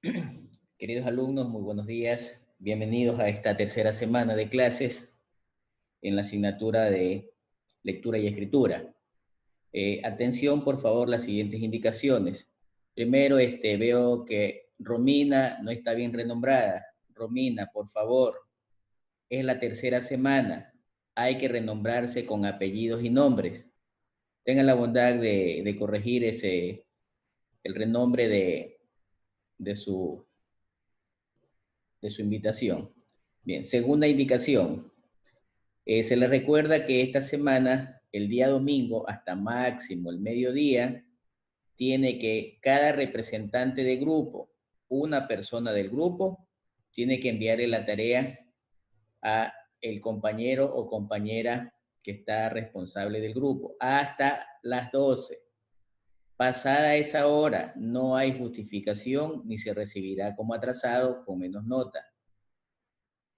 Queridos alumnos, muy buenos días. Bienvenidos a esta tercera semana de clases en la asignatura de lectura y escritura. Atención, por favor, las siguientes indicaciones. Primero, veo que Romina no está bien renombrada. Romina, por favor, es la tercera semana. Hay que renombrarse con apellidos y nombres. Tengan la bondad de corregir el renombre de su invitación. Bien, segunda indicación. Se les recuerda que esta semana, el día domingo, hasta máximo el mediodía, tiene que cada representante de grupo, una persona del grupo, tiene que enviarle la tarea a el compañero o compañera que está responsable del grupo, hasta las 12. Pasada esa hora, no hay justificación ni se recibirá como atrasado con menos nota.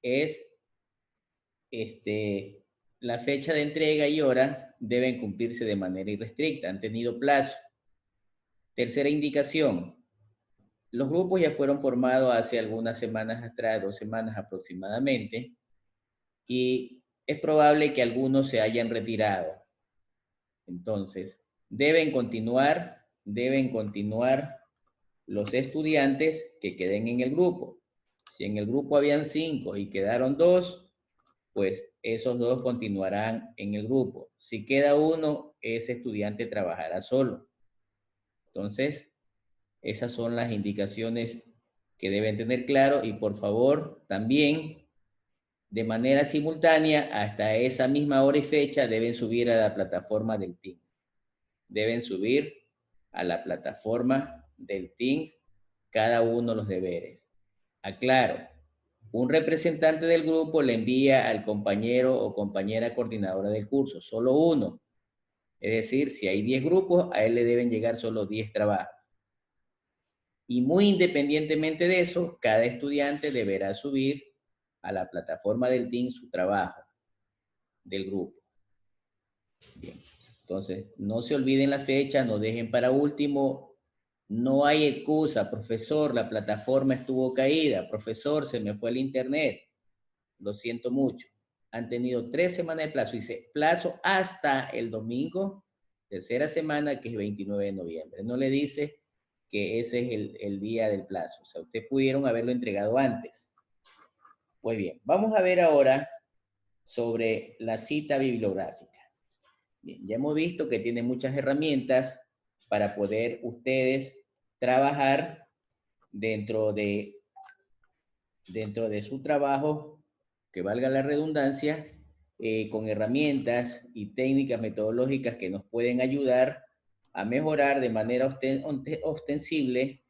Es la fecha de entrega y hora deben cumplirse de manera irrestricta, han tenido plazo. Tercera indicación, los grupos ya fueron formados hace algunas semanas atrás, 2 semanas aproximadamente, y es probable que algunos se hayan retirado. Entonces, deben continuar los estudiantes que queden en el grupo. Si en el grupo habían 5 y quedaron 2, pues esos 2 continuarán en el grupo. Si queda uno, ese estudiante trabajará solo. Entonces, esas son las indicaciones que deben tener claro y por favor también de manera simultánea hasta esa misma hora y fecha deben subir a la plataforma del Teams. Deben subir a la plataforma del Teams cada uno los deberes. Aclaro, un representante del grupo le envía al compañero o compañera coordinadora del curso, solo uno. Es decir, si hay 10 grupos, a él le deben llegar solo 10 trabajos. Y muy independientemente de eso, cada estudiante deberá subir a la plataforma del Team su trabajo del grupo. Bien. Entonces, no se olviden la fecha, no dejen para último. No hay excusa, profesor, la plataforma estuvo caída, profesor, se me fue el internet. Lo siento mucho. Han tenido 3 semanas de plazo. Dice, plazo hasta el domingo, tercera semana, que es 29 de noviembre. No le dice que ese es el día del plazo. O sea, ustedes pudieron haberlo entregado antes. Pues bien, vamos a ver ahora sobre la cita bibliográfica. Bien, ya hemos visto que tiene muchas herramientas para poder ustedes trabajar dentro de su trabajo, que valga la redundancia, con herramientas y técnicas metodológicas que nos pueden ayudar a mejorar de manera ostensible,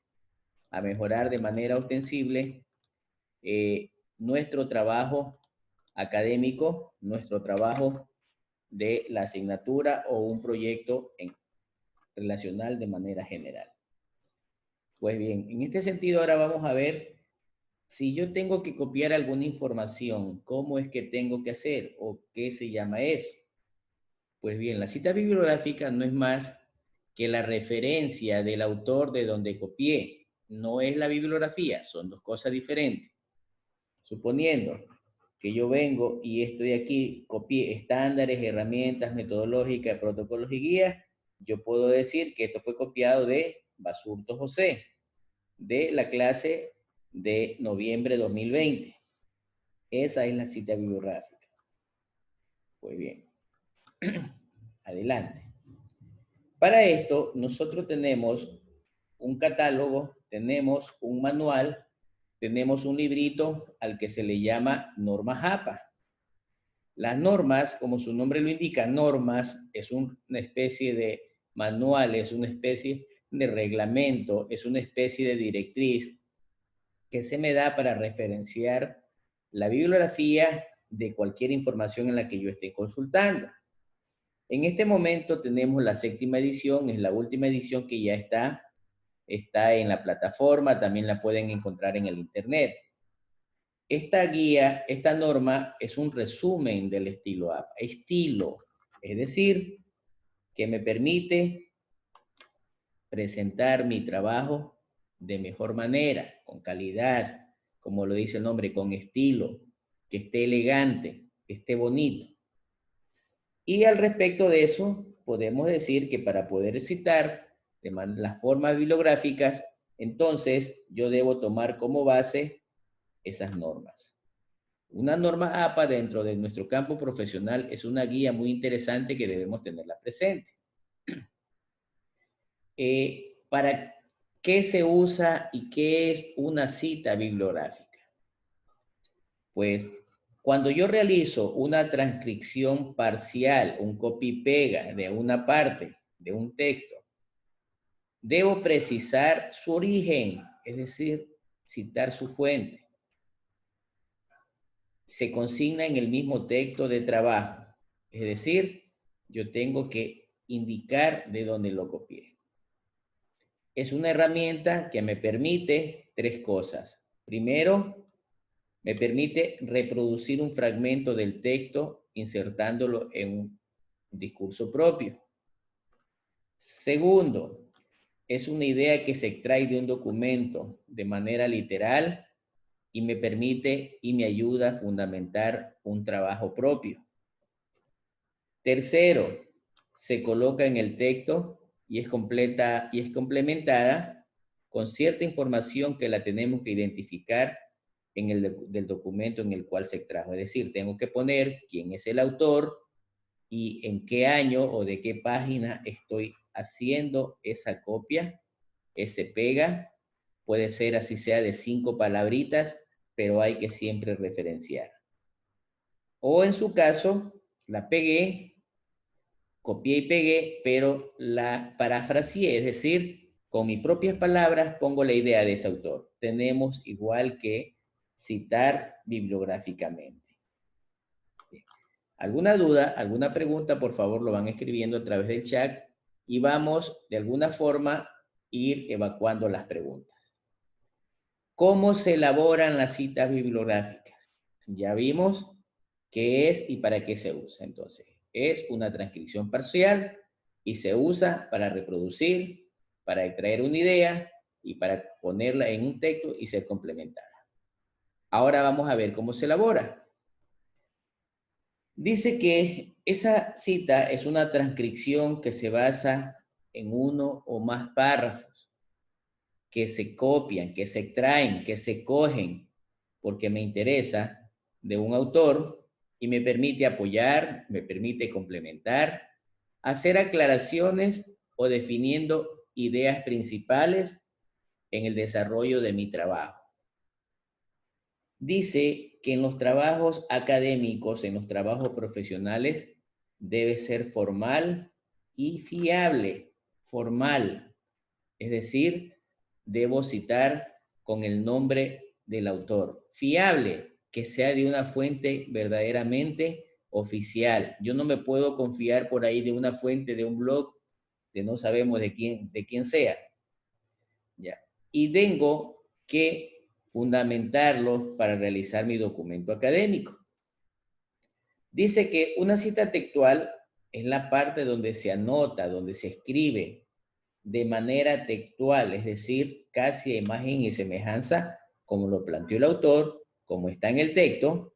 nuestro trabajo académico, nuestro trabajo de la asignatura o un proyecto relacional de manera general. Pues bien, en este sentido ahora vamos a ver si yo tengo que copiar alguna información, ¿cómo es que tengo que hacer o qué se llama eso? Pues bien, la cita bibliográfica no es más que la referencia del autor de donde copié. No es la bibliografía, son dos cosas diferentes. Suponiendo que yo vengo y estoy aquí, copié estándares, herramientas metodológicas, protocolos y guías, yo puedo decir que esto fue copiado de Basurto José, de la clase de noviembre de 2020. Esa es la cita bibliográfica. Pues bien, adelante. Para esto, nosotros tenemos un catálogo, tenemos un manual, tenemos un librito al que se le llama normas APA. Las normas, como su nombre lo indica, normas es una especie de manual, es una especie de reglamento, es una especie de directriz que se me da para referenciar la bibliografía de cualquier información en la que yo esté consultando. En este momento tenemos la 7ª edición, es la última edición que ya está en la plataforma, también la pueden encontrar en el internet. Esta guía, esta norma es un resumen del estilo APA. Estilo, es decir, que me permite presentar mi trabajo de mejor manera, con calidad, como lo dice el nombre, con estilo, que esté elegante, que esté bonito. Y al respecto de eso, podemos decir que para poder citar las formas bibliográficas, entonces yo debo tomar como base esas normas. Una norma APA dentro de nuestro campo profesional es una guía muy interesante que debemos tenerla presente. ¿Para qué se usa y qué es una cita bibliográfica? Pues cuando yo realizo una transcripción parcial, un copy-pega de una parte de un texto, debo precisar su origen, es decir, citar su fuente. Se consigna en el mismo texto de trabajo, es decir, yo tengo que indicar de dónde lo copié. Es una herramienta que me permite tres cosas. Primero, me permite reproducir un fragmento del texto insertándolo en un discurso propio. Segundo, es una idea que se extrae de un documento de manera literal y me permite y me ayuda a fundamentar un trabajo propio. Tercero, se coloca en el texto y es complementada con cierta información que la tenemos que identificar en del documento en el cual se extrajo. Es decir, tengo que poner quién es el autor y en qué año o de qué página estoy haciendo esa copia, ese pega. Puede ser así sea de 5 palabritas, pero hay que siempre referenciar. O en su caso, la pegué, copié y pegué, pero la parafraseé, es decir, con mis propias palabras pongo la idea de ese autor. Tenemos igual que citar bibliográficamente. ¿Alguna duda, alguna pregunta? Por favor, lo van escribiendo a través del chat y vamos de alguna forma ir evacuando las preguntas. ¿Cómo se elaboran las citas bibliográficas? Ya vimos qué es y para qué se usa. Entonces, es una transcripción parcial y se usa para reproducir, para extraer una idea y para ponerla en un texto y ser complementada. Ahora vamos a ver cómo se elabora. Dice que esa cita es una transcripción que se basa en uno o más párrafos que se copian, que se extraen, que se cogen, porque me interesa de un autor y me permite apoyar, me permite complementar, hacer aclaraciones o definiendo ideas principales en el desarrollo de mi trabajo. Dice que en los trabajos académicos, en los trabajos profesionales, debe ser formal y fiable. Formal, es decir, debo citar con el nombre del autor. Fiable, que sea de una fuente verdaderamente oficial. Yo no me puedo confiar por ahí de una fuente, de un blog, que no sabemos de quién sea. ¿Ya? Y tengo que fundamentarlo para realizar mi documento académico. Dice que una cita textual es la parte donde se anota, donde se escribe de manera textual, es decir, casi a imagen y semejanza, como lo planteó el autor, como está en el texto,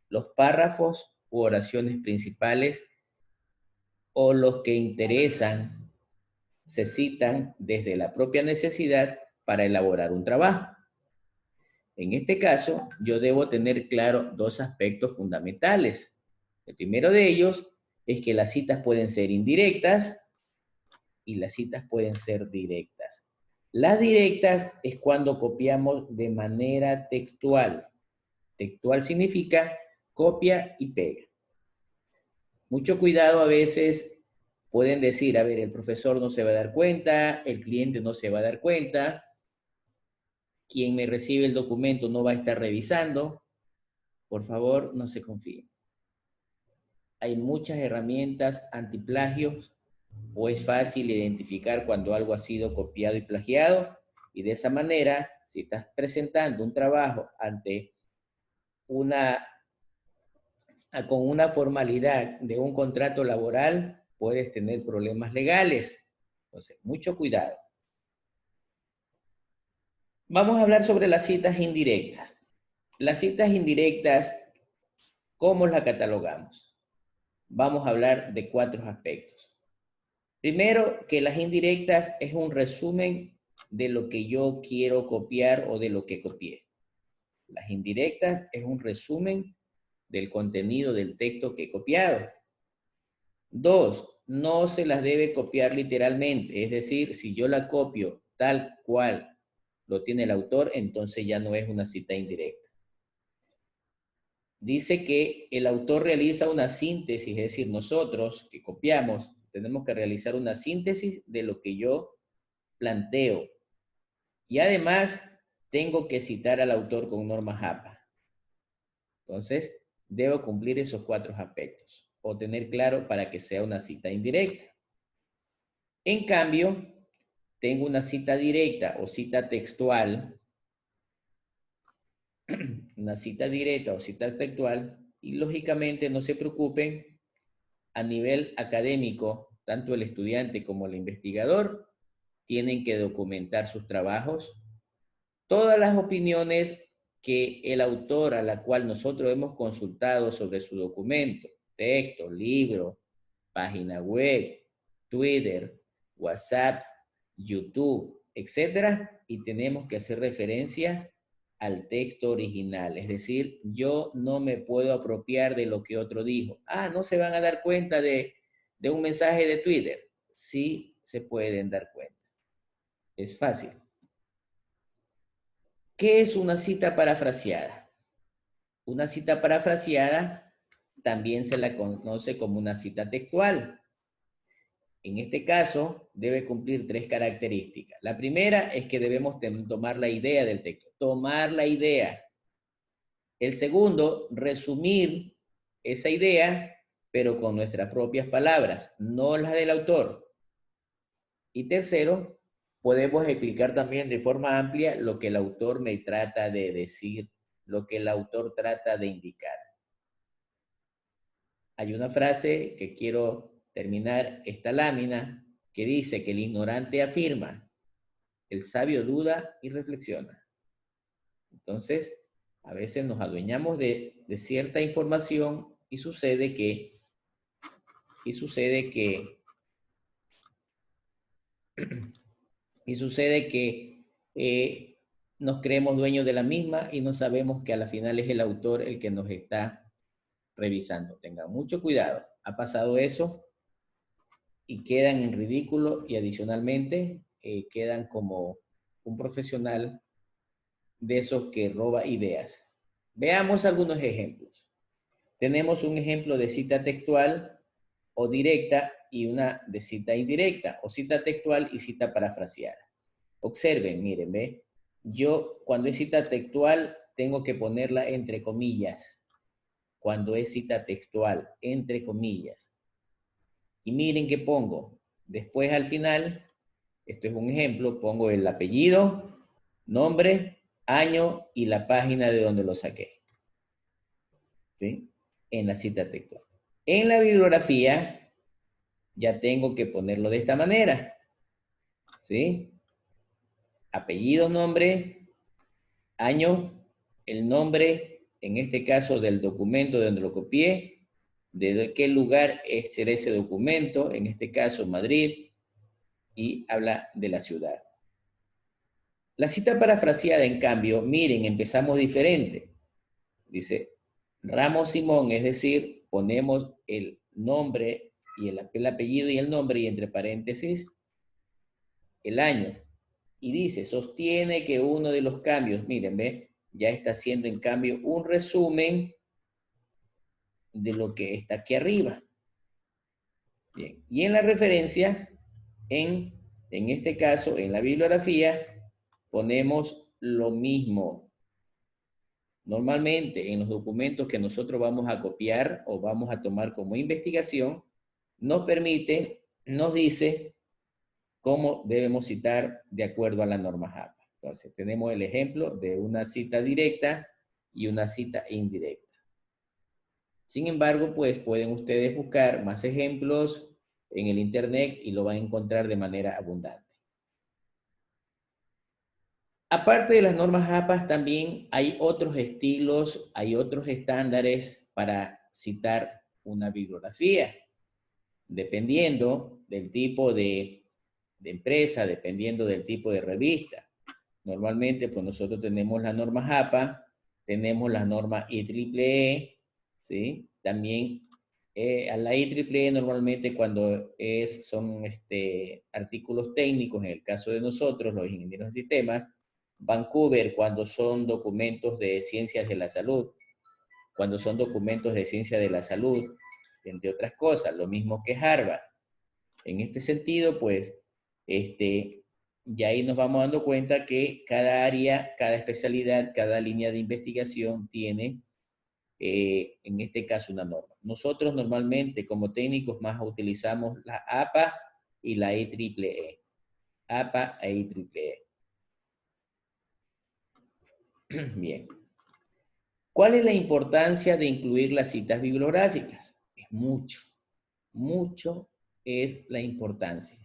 los párrafos u oraciones principales o los que interesan se citan desde la propia necesidad para elaborar un trabajo. En este caso, yo debo tener claro dos aspectos fundamentales. El primero de ellos es que las citas pueden ser indirectas y las citas pueden ser directas. Las directas es cuando copiamos de manera textual. Textual significa copia y pega. Mucho cuidado, a veces pueden decir, a ver, el profesor no se va a dar cuenta, el cliente no se va a dar cuenta, quien me recibe el documento no va a estar revisando. Por favor, no se confíen. Hay muchas herramientas antiplagios o es fácil identificar cuando algo ha sido copiado y plagiado, y de esa manera, si estás presentando un trabajo ante con una formalidad de un contrato laboral, puedes tener problemas legales. Entonces, mucho cuidado. Vamos a hablar sobre las citas indirectas. Las citas indirectas, ¿cómo las catalogamos? Vamos a hablar de 4 aspectos. Primero, que las indirectas es un resumen de lo que yo quiero copiar o de lo que copié. Las indirectas es un resumen del contenido del texto que he copiado. 2, no se las debe copiar literalmente, es decir, si yo la copio tal cual lo tiene el autor, entonces ya no es una cita indirecta. Dice que el autor realiza una síntesis, es decir, nosotros que copiamos, tenemos que realizar una síntesis de lo que yo planteo. Y además, tengo que citar al autor con normas APA. Entonces, debo cumplir esos 4 aspectos o tener claro para que sea una cita indirecta. En cambio, tengo una cita directa o cita textual, una cita directa o cita textual, y lógicamente no se preocupen, a nivel académico, tanto el estudiante como el investigador tienen que documentar sus trabajos, todas las opiniones que el autor a la cual nosotros hemos consultado sobre su documento, texto, libro, página web, Twitter, WhatsApp, YouTube, etcétera, y tenemos que hacer referencia al texto original. Es decir, yo no me puedo apropiar de lo que otro dijo. Ah, ¿no se van a dar cuenta de un mensaje de Twitter? Sí, se pueden dar cuenta. Es fácil. ¿Qué es una cita parafraseada? Una cita parafraseada también se la conoce como una cita textual. En este caso, debe cumplir 3 características. La primera es que debemos tomar la idea del texto. Tomar la idea. El segundo, resumir esa idea, pero con nuestras propias palabras, no las del autor. Y tercero, podemos explicar también de forma amplia lo que el autor me trata de decir, lo que el autor trata de indicar. Hay una frase que quiero terminar esta lámina que dice que el ignorante afirma, el sabio duda y reflexiona. Entonces, a veces nos adueñamos de cierta información y sucede que nos creemos dueños de la misma y no sabemos que a la final es el autor el que nos está revisando. Tengan mucho cuidado. Ha pasado eso y quedan en ridículo y adicionalmente quedan como un profesional de esos que roba ideas. Veamos algunos ejemplos. Tenemos un ejemplo de cita textual o directa y una de cita indirecta, o cita textual y cita parafraseada. Observen, miren, ¿ve? Yo cuando es cita textual tengo que ponerla entre comillas. Cuando es cita textual, entre comillas. Y miren qué pongo. Después al final, esto es un ejemplo, pongo el apellido, nombre, año y la página de donde lo saqué. ¿Sí? En la cita textual. En la bibliografía, ya tengo que ponerlo de esta manera. ¿Sí? Apellido, nombre, año, el nombre, en este caso del documento de donde lo copié, de qué lugar será ese documento, en este caso Madrid, y habla de la ciudad. La cita parafraseada, en cambio, miren, empezamos diferente. Dice, Ramos Simón, es decir, ponemos el nombre y el apellido y el nombre y entre paréntesis el año. Y dice, sostiene que uno de los cambios, miren, ve, ya está haciendo en cambio un resumen de lo que está aquí arriba. Bien. Y en la referencia, en este caso, en la bibliografía, ponemos lo mismo. Normalmente, en los documentos que nosotros vamos a copiar o vamos a tomar como investigación, nos permite, nos dice cómo debemos citar de acuerdo a la norma JAPA. Entonces, tenemos el ejemplo de una cita directa y una cita indirecta. Sin embargo, pues pueden ustedes buscar más ejemplos en el internet y lo van a encontrar de manera abundante. Aparte de las normas APA, también hay otros estilos, hay otros estándares para citar una bibliografía, dependiendo del tipo de empresa, dependiendo del tipo de revista. Normalmente, pues nosotros tenemos las normas APA, tenemos las normas IEEE, ¿sí? También a la IEEE normalmente cuando son artículos técnicos, en el caso de nosotros, los ingenieros de sistemas, Vancouver cuando son documentos de ciencias de la salud, cuando son documentos de ciencia de la salud, entre otras cosas, lo mismo que Harvard. En este sentido, pues, ya ahí nos vamos dando cuenta que cada área, cada especialidad, cada línea de investigación tiene, en este caso, una norma. Nosotros normalmente, como técnicos, más utilizamos la APA y la IEEE. APA e IEEE. Bien. ¿Cuál es la importancia de incluir las citas bibliográficas? Es mucho, mucho es la importancia.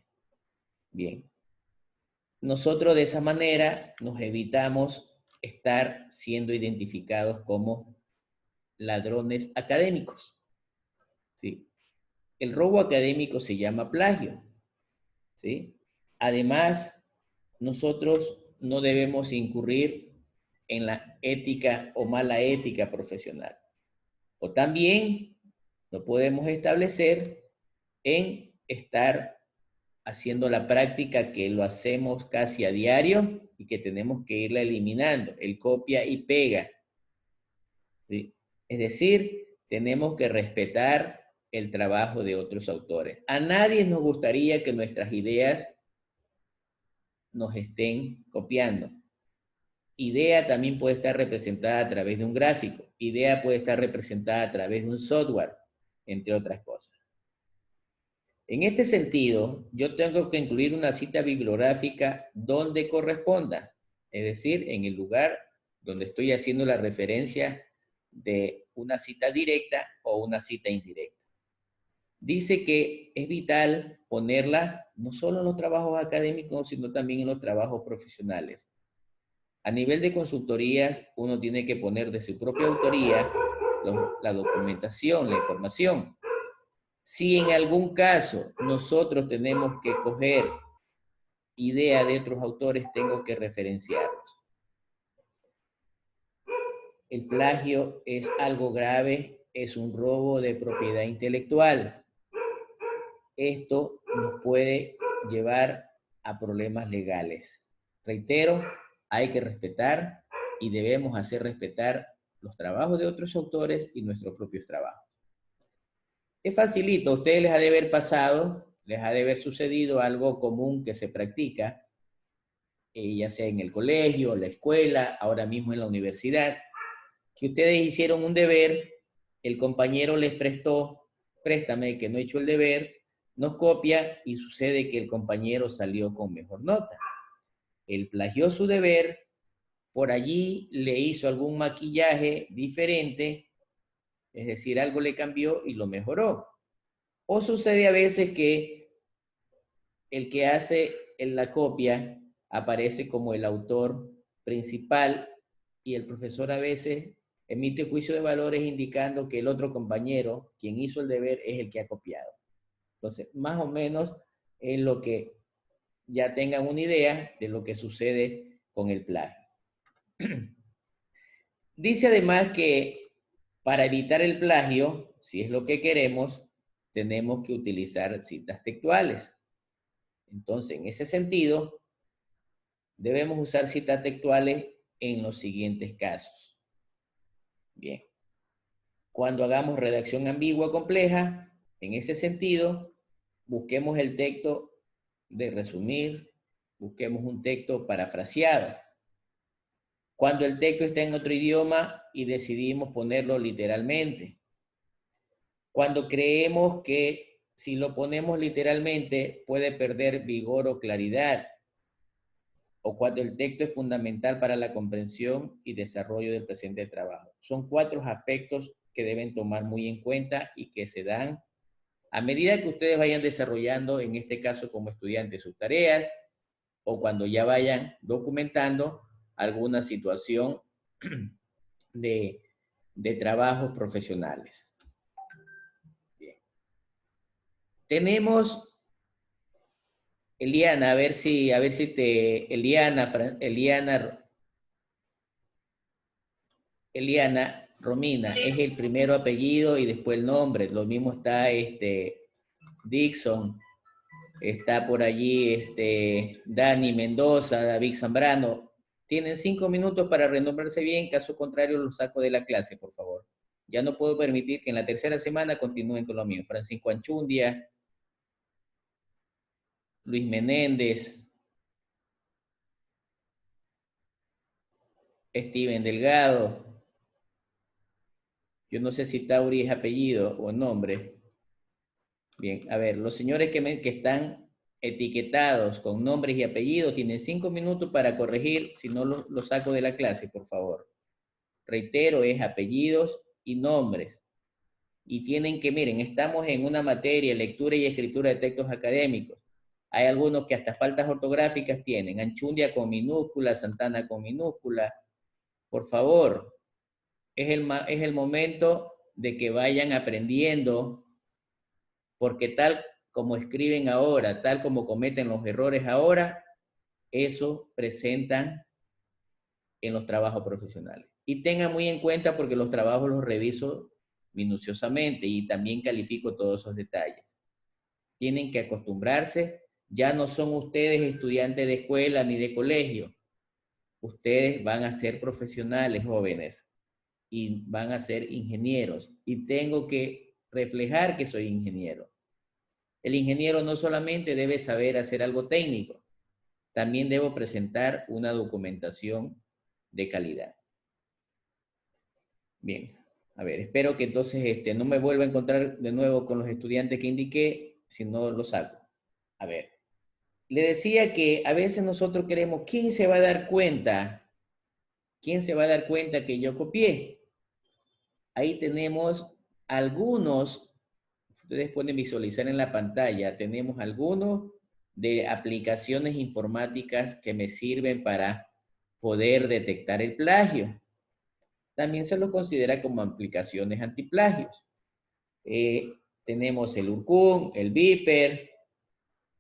Bien. Nosotros de esa manera nos evitamos estar siendo identificados como ladrones académicos. ¿Sí? El robo académico se llama plagio. ¿Sí? Además, nosotros no debemos incurrir en la ética o mala ética profesional. O también no podemos establecer en estar haciendo la práctica que lo hacemos casi a diario y que tenemos que irla eliminando, el copia y pega. ¿Sí? Es decir, tenemos que respetar el trabajo de otros autores. A nadie nos gustaría que nuestras ideas nos estén copiando. Idea también puede estar representada a través de un gráfico. Idea puede estar representada a través de un software, entre otras cosas. En este sentido, yo tengo que incluir una cita bibliográfica donde corresponda, es decir, en el lugar donde estoy haciendo la referencia de una cita directa o una cita indirecta. Dice que es vital ponerla no solo en los trabajos académicos, sino también en los trabajos profesionales. A nivel de consultorías, uno tiene que poner de su propia autoría la documentación, la información. Si en algún caso nosotros tenemos que coger idea de otros autores, tengo que referenciarlos. El plagio es algo grave, es un robo de propiedad intelectual. Esto nos puede llevar a problemas legales. Reitero, hay que respetar y debemos hacer respetar los trabajos de otros autores y nuestros propios trabajos. Es facilito, a ustedes les ha de haber pasado, les ha de haber sucedido algo común que se practica, ya sea en el colegio, la escuela, ahora mismo en la universidad, que ustedes hicieron un deber, el compañero les prestó, préstame que no he hecho el deber, nos copia y sucede que el compañero salió con mejor nota. Él plagió su deber, por allí le hizo algún maquillaje diferente, es decir, algo le cambió y lo mejoró. O sucede a veces que el que hace la copia aparece como el autor principal y el profesor a veces emite juicio de valores indicando que el otro compañero, quien hizo el deber, es el que ha copiado. Entonces, más o menos es lo que ya tengan una idea de lo que sucede con el plagio. Dice además que para evitar el plagio, si es lo que queremos, tenemos que utilizar citas textuales. Entonces, en ese sentido, debemos usar citas textuales en los siguientes casos. Bien. Cuando hagamos redacción ambigua compleja, en ese sentido, busquemos el texto de resumir, busquemos un texto parafraseado. Cuando el texto está en otro idioma y decidimos ponerlo literalmente. Cuando creemos que si lo ponemos literalmente puede perder vigor o claridad. O cuando el texto es fundamental para la comprensión y desarrollo del presente trabajo. Son 4 aspectos que deben tomar muy en cuenta y que se dan a medida que ustedes vayan desarrollando, en este caso como estudiantes, sus tareas, o cuando ya vayan documentando, alguna situación de trabajos profesionales. Bien. Tenemos, Eliana, Eliana Romina, sí. Es el primero apellido y después el nombre. Lo mismo está Dixon, está por allí Dani Mendoza, David Zambrano. Tienen 5 minutos para renombrarse bien, caso contrario los saco de la clase, por favor. Ya no puedo permitir que en la tercera semana continúen con lo mío. Francisco Anchundia, Luis Menéndez, Steven Delgado. Yo no sé si Tauri es apellido o nombre. Bien, a ver, los señores que están etiquetados con nombres y apellidos tienen 5 minutos para corregir, si no lo saco de la clase, por favor. Reitero, es apellidos y nombres. Y tienen que, miren, estamos en una materia, lectura y escritura de textos académicos. Hay algunos que hasta faltas ortográficas tienen. Anchundia con minúscula, Santana con minúscula. Por favor, es el momento de que vayan aprendiendo, porque tal como escriben ahora, tal como cometen los errores ahora, eso presentan en los trabajos profesionales. Y tengan muy en cuenta porque los trabajos los reviso minuciosamente y también califico todos esos detalles. Tienen que acostumbrarse, ya no son ustedes estudiantes de escuela ni de colegio. Ustedes van a ser profesionales jóvenes y van a ser ingenieros. Y tengo que reflejar que soy ingeniero. El ingeniero no solamente debe saber hacer algo técnico, también debo presentar una documentación de calidad. Bien, a ver, espero que entonces no me vuelva a encontrar de nuevo con los estudiantes que indiqué, si no lo saco. A ver, le decía que a veces nosotros queremos, ¿quién se va a dar cuenta? ¿Quién se va a dar cuenta que yo copié? Ahí tenemos algunos, ustedes pueden visualizar en la pantalla, tenemos algunos de aplicaciones informáticas que me sirven para poder detectar el plagio. También se los considera como aplicaciones antiplagios. Tenemos el Urkun, el Viper,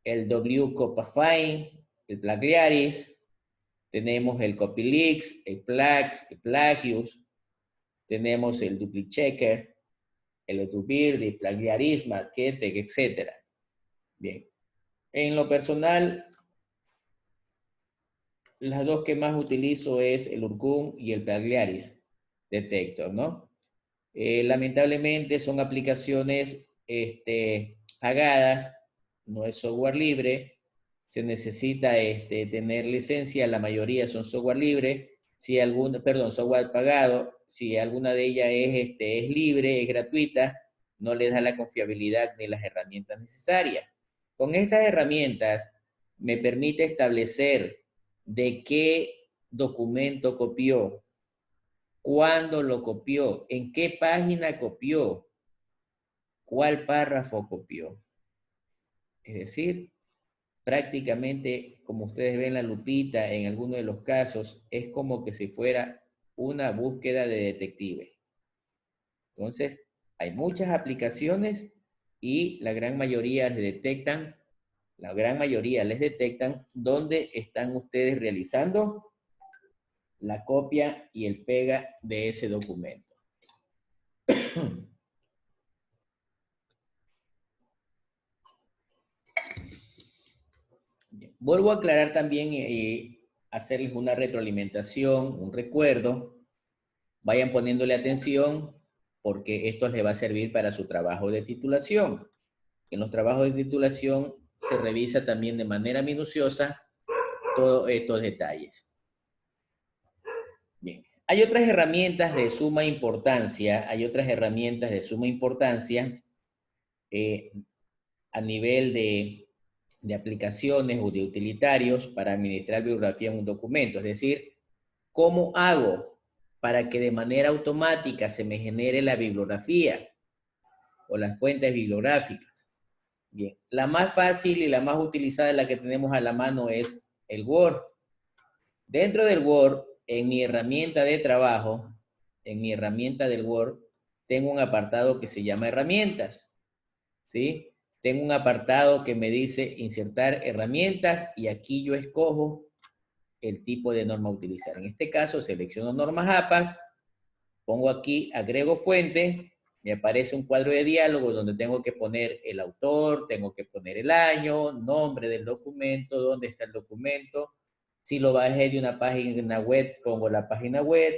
el WCopafine, el Plagiaris, tenemos el Copylix, el Plax, el Plagius, tenemos el DupliChecker, el Etubirdi, Plagiarisma, Ketek, etc. Bien. En lo personal, las dos que más utilizo es el Urkun y el Plagiaris Detector, ¿no? Lamentablemente son aplicaciones pagadas, no es software libre, se necesita tener licencia, la mayoría son software libre, si alguna, perdón, software pagado, si alguna de ellas es libre, es gratuita, no les da la confiabilidad ni las herramientas necesarias. Con estas herramientas me permite establecer de qué documento copió, cuándo lo copió, en qué página copió, cuál párrafo copió. Es decir, prácticamente, como ustedes ven la lupita, en algunos de los casos, es como que si fuera una búsqueda de detective. Entonces, hay muchas aplicaciones y la gran mayoría les detectan dónde están ustedes realizando la copia y el pega de ese documento. Vuelvo a aclarar también y hacerles una retroalimentación, un recuerdo. Vayan poniéndole atención porque esto les va a servir para su trabajo de titulación. En los trabajos de titulación se revisa también de manera minuciosa todos estos detalles. Bien. Hay otras herramientas de suma importancia, a nivel de aplicaciones o de utilitarios para administrar bibliografía en un documento. Es decir, ¿cómo hago para que de manera automática se me genere la bibliografía o las fuentes bibliográficas? Bien, la más fácil y la más utilizada, la que tenemos a la mano, es el Word. Dentro del Word, en mi herramienta de trabajo, en mi herramienta del Word, tengo un apartado que se llama herramientas, ¿sí? Tengo un apartado que me dice insertar herramientas y aquí yo escojo el tipo de norma a utilizar. En este caso, selecciono normas APAS, pongo aquí, agrego fuente, me aparece un cuadro de diálogo donde tengo que poner el autor, tengo que poner el año, nombre del documento, dónde está el documento. Si lo bajé de una página web, pongo la página web,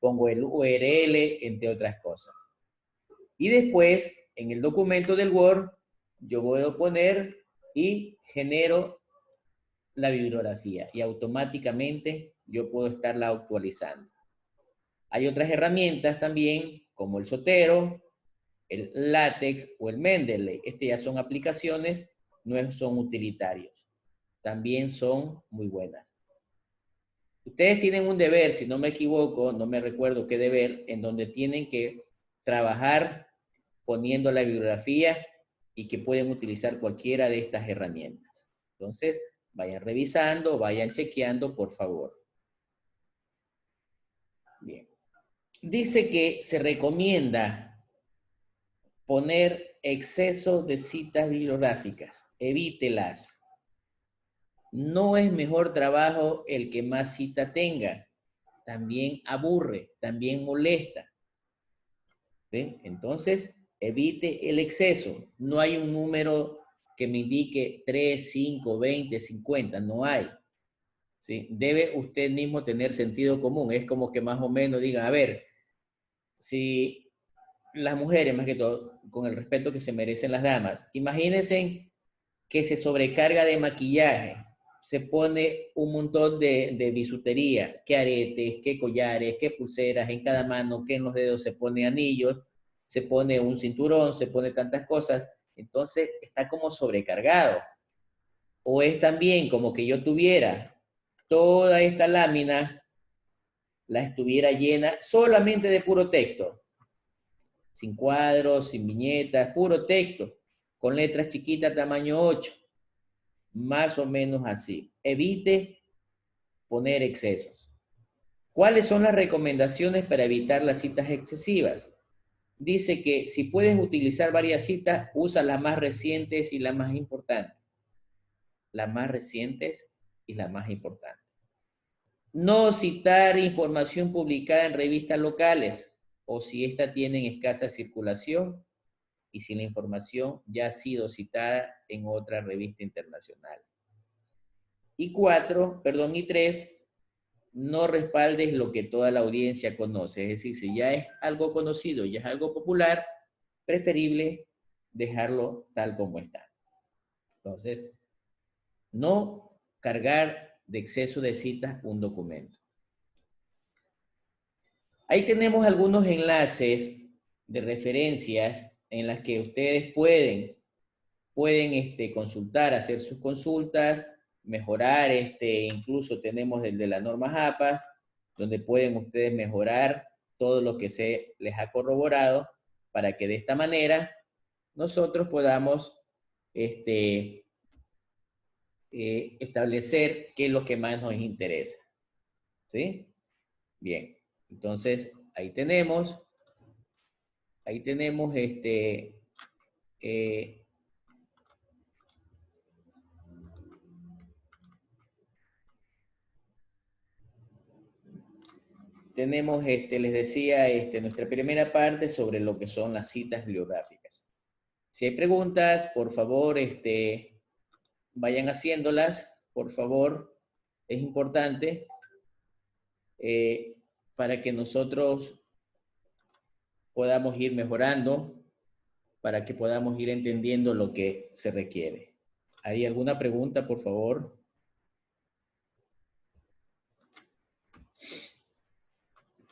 pongo el URL, entre otras cosas. Y después, en el documento del Word, yo voy a poner y genero la bibliografía y automáticamente yo puedo estarla actualizando. Hay otras herramientas también, como el Zotero, el LaTeX o el Mendeley. Estas ya son aplicaciones, no son utilitarios. También son muy buenas. Ustedes tienen un deber, si no me equivoco, no me recuerdo qué deber, en donde tienen que trabajar poniendo la bibliografía y que pueden utilizar cualquiera de estas herramientas. Entonces, vayan revisando, vayan chequeando, por favor. Bien. Dice que se recomienda poner exceso de citas bibliográficas. Evítelas. No es mejor trabajo el que más cita tenga. También aburre, también molesta. ¿Sí? Entonces, evite el exceso. No hay un número que me indique 3, 5, 20, 50. No hay. ¿Sí? Debe usted mismo tener sentido común. Es como que más o menos digan, a ver, si las mujeres, más que todo, con el respeto que se merecen las damas, imagínense que se sobrecarga de maquillaje, se pone un montón de bisutería, que aretes, que collares, que pulseras en cada mano, que en los dedos se pone anillos, se pone un cinturón, se pone tantas cosas, entonces está como sobrecargado. O es también como que yo tuviera toda esta lámina, la estuviera llena solamente de puro texto, sin cuadros, sin viñetas, puro texto, con letras chiquitas tamaño 8, más o menos así. Evite poner excesos. ¿Cuáles son las recomendaciones para evitar las citas excesivas? Dice que si puedes utilizar varias citas, usa las más recientes y las más importantes. Las más recientes y las más importantes. No citar información publicada en revistas locales o si ésta tienen escasa circulación y si la información ya ha sido citada en otra revista internacional. Y tres, no respaldes lo que toda la audiencia conoce. Es decir, si ya es algo conocido, ya es algo popular, preferible dejarlo tal como está. Entonces, no cargar de exceso de citas un documento. Ahí tenemos algunos enlaces de referencias en las que ustedes pueden consultar, hacer sus consultas, mejorar, incluso tenemos el de las normas APAS, donde pueden ustedes mejorar todo lo que se les ha corroborado para que de esta manera nosotros podamos establecer qué es lo que más nos interesa. ¿Sí? Bien, entonces ahí tenemos tenemos, les decía, nuestra primera parte sobre lo que son las citas bibliográficas. Si hay preguntas, por favor, vayan haciéndolas, por favor, es importante para que nosotros podamos ir mejorando, para que podamos ir entendiendo lo que se requiere. ¿Hay alguna pregunta, por favor?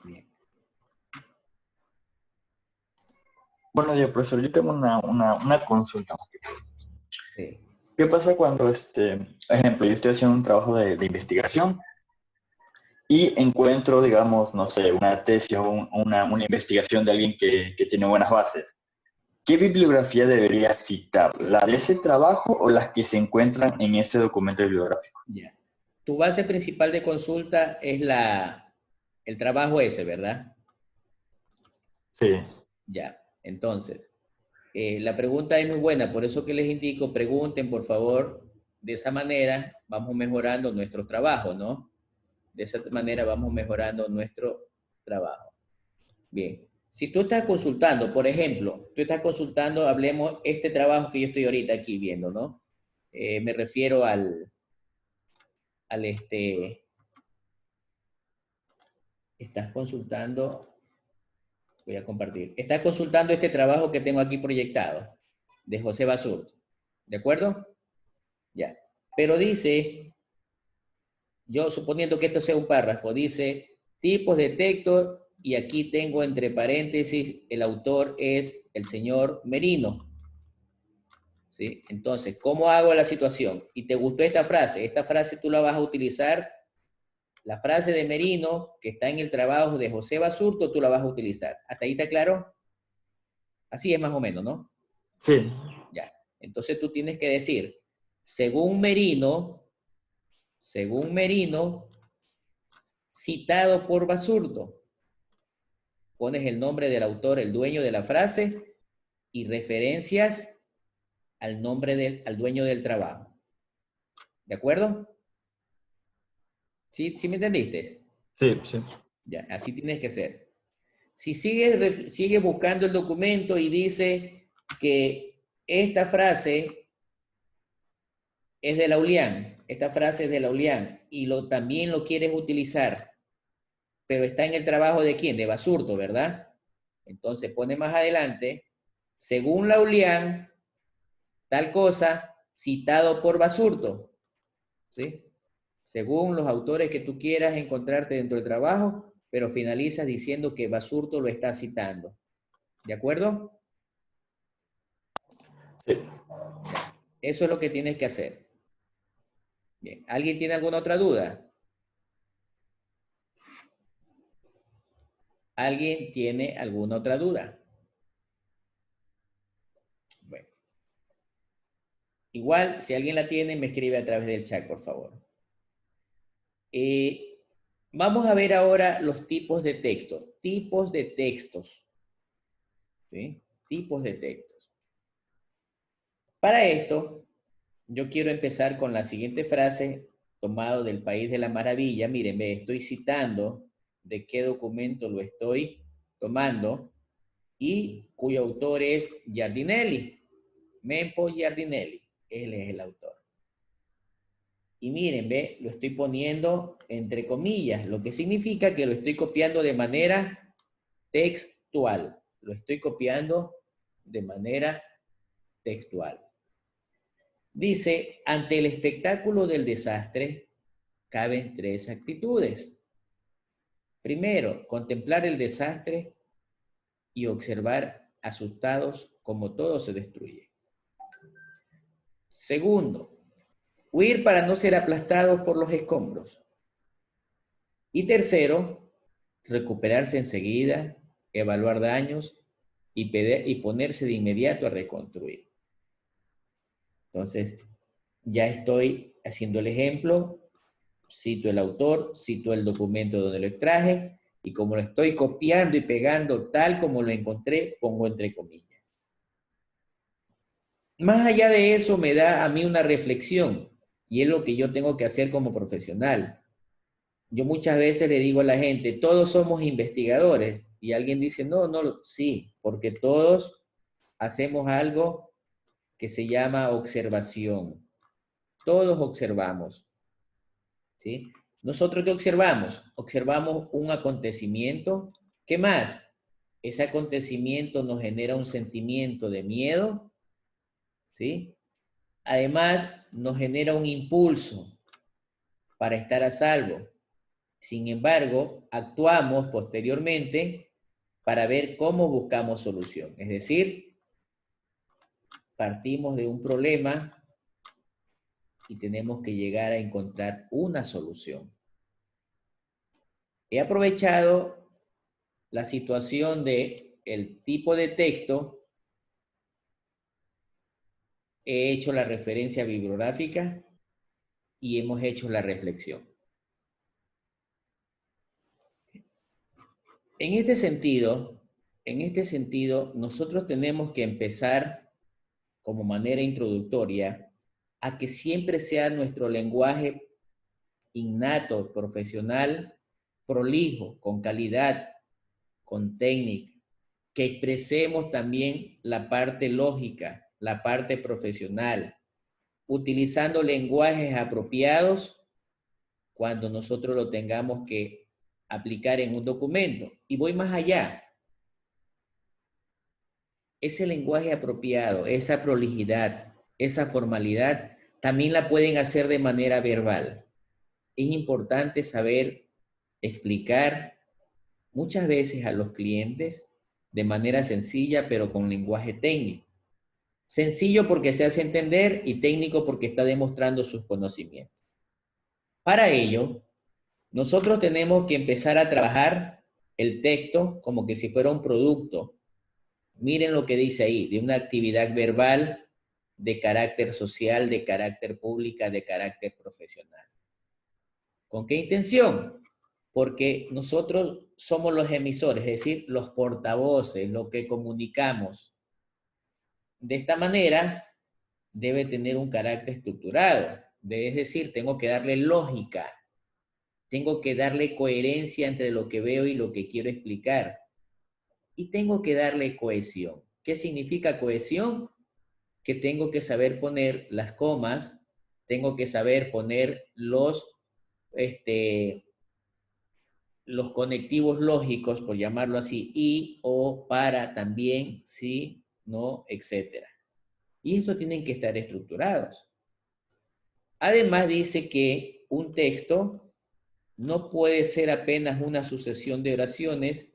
Bien. Buenos días, profesor. Yo tengo una consulta. Sí. ¿Qué pasa cuando, ejemplo, yo estoy haciendo un trabajo de investigación y encuentro, digamos, no sé, una tesis o una investigación de alguien que tiene buenas bases? ¿Qué bibliografía debería citar? ¿La de ese trabajo o las que se encuentran en ese documento bibliográfico? Ya. tu base principal de consulta es el trabajo ese, ¿verdad? Sí. Ya, entonces, la pregunta es muy buena, por eso que les indico, pregunten por favor, de esa manera vamos mejorando nuestro trabajo, ¿no? De esa manera vamos mejorando nuestro trabajo. Bien, si tú estás consultando, por ejemplo, tú estás consultando, hablemos, este trabajo que yo estoy ahorita aquí viendo, ¿no? Me refiero estás consultando, voy a compartir, estás consultando este trabajo que tengo aquí proyectado, de José Basurto, ¿de acuerdo? Ya, pero dice, yo suponiendo que esto sea un párrafo, dice tipos de texto y aquí tengo entre paréntesis, el autor es el señor Merino, ¿sí? Entonces, ¿cómo hago la situación? Y te gustó esta frase tú la vas a utilizar, la frase de Merino, que está en el trabajo de José Basurto, tú la vas a utilizar. ¿Hasta ahí está claro? Así es más o menos, ¿no? Sí. Ya. Entonces tú tienes que decir, según Merino, citado por Basurto, pones el nombre del autor, el dueño de la frase, y referencias al nombre al dueño del trabajo. ¿De acuerdo? ¿Sí, sí me entendiste? Sí, sí. Ya, así tienes que ser. Si sigue buscando el documento y dice que esta frase es de Laulián, esta frase es de Laulián, y también lo quieres utilizar, pero está en el trabajo de quién, de Basurto, ¿verdad? Entonces pone más adelante, según Laulián, tal cosa, citado por Basurto, ¿sí? Según los autores que tú quieras encontrarte dentro del trabajo, pero finalizas diciendo que Basurto lo está citando. ¿De acuerdo? Sí. Ya. Eso es lo que tienes que hacer. Bien. ¿Alguien tiene alguna otra duda? ¿Alguien tiene alguna otra duda? Bueno. Igual, si alguien la tiene, me escribe a través del chat, por favor. Vamos a ver ahora los tipos de texto. Tipos de textos. ¿Sí? Tipos de textos. Para esto, yo quiero empezar con la siguiente frase tomado del País de la Maravilla. Miren, me estoy citando de qué documento lo estoy tomando y cuyo autor es Giardinelli, Mempo Giardinelli. Él es el autor. Y miren, ve, lo estoy poniendo entre comillas, lo que significa que lo estoy copiando de manera textual. Lo estoy copiando de manera textual. Dice, ante el espectáculo del desastre, caben tres actitudes. Primero, contemplar el desastre y observar asustados como todo se destruye. Segundo, huir para no ser aplastados por los escombros. Y tercero, recuperarse enseguida, evaluar daños y ponerse de inmediato a reconstruir. Entonces, ya estoy haciendo el ejemplo, cito el autor, cito el documento donde lo extraje, y como lo estoy copiando y pegando tal como lo encontré, pongo entre comillas. Más allá de eso, me da a mí una reflexión, y es lo que yo tengo que hacer como profesional. Yo muchas veces le digo a la gente, todos somos investigadores, y alguien dice, no, no, sí, porque todos hacemos algo que se llama observación. Todos observamos, ¿sí? ¿Nosotros qué observamos? Observamos un acontecimiento. ¿Qué más? Ese acontecimiento nos genera un sentimiento de miedo, ¿sí? Además, nos genera un impulso para estar a salvo. Sin embargo, actuamos posteriormente para ver cómo buscamos solución. Es decir, partimos de un problema y tenemos que llegar a encontrar una solución. He aprovechado la situación de el tipo de texto, he hecho la referencia bibliográfica y hemos hecho la reflexión. En este sentido, nosotros tenemos que empezar como manera introductoria a que siempre sea nuestro lenguaje innato, profesional, prolijo, con calidad, con técnica, que expresemos también la parte lógica, la parte profesional, utilizando lenguajes apropiados cuando nosotros lo tengamos que aplicar en un documento. Y voy más allá. Ese lenguaje apropiado, esa prolijidad, esa formalidad, también la pueden hacer de manera verbal. Es importante saber explicar muchas veces a los clientes de manera sencilla, pero con lenguaje técnico. Sencillo porque se hace entender y técnico porque está demostrando sus conocimientos. Para ello, nosotros tenemos que empezar a trabajar el texto como que si fuera un producto. Miren lo que dice ahí, de una actividad verbal de carácter social, de carácter pública, de carácter profesional. ¿Con qué intención? Porque nosotros somos los emisores, es decir, los portavoces, lo que comunicamos. De esta manera, debe tener un carácter estructurado. Es decir, tengo que darle lógica, tengo que darle coherencia entre lo que veo y lo que quiero explicar. Y tengo que darle cohesión. ¿Qué significa cohesión? Que tengo que saber poner las comas, tengo que saber poner los conectivos lógicos, por llamarlo así, y, o, para, también, sí, no, etcétera. Y esto tienen que estar estructurados. Además dice que un texto no puede ser apenas una sucesión de oraciones,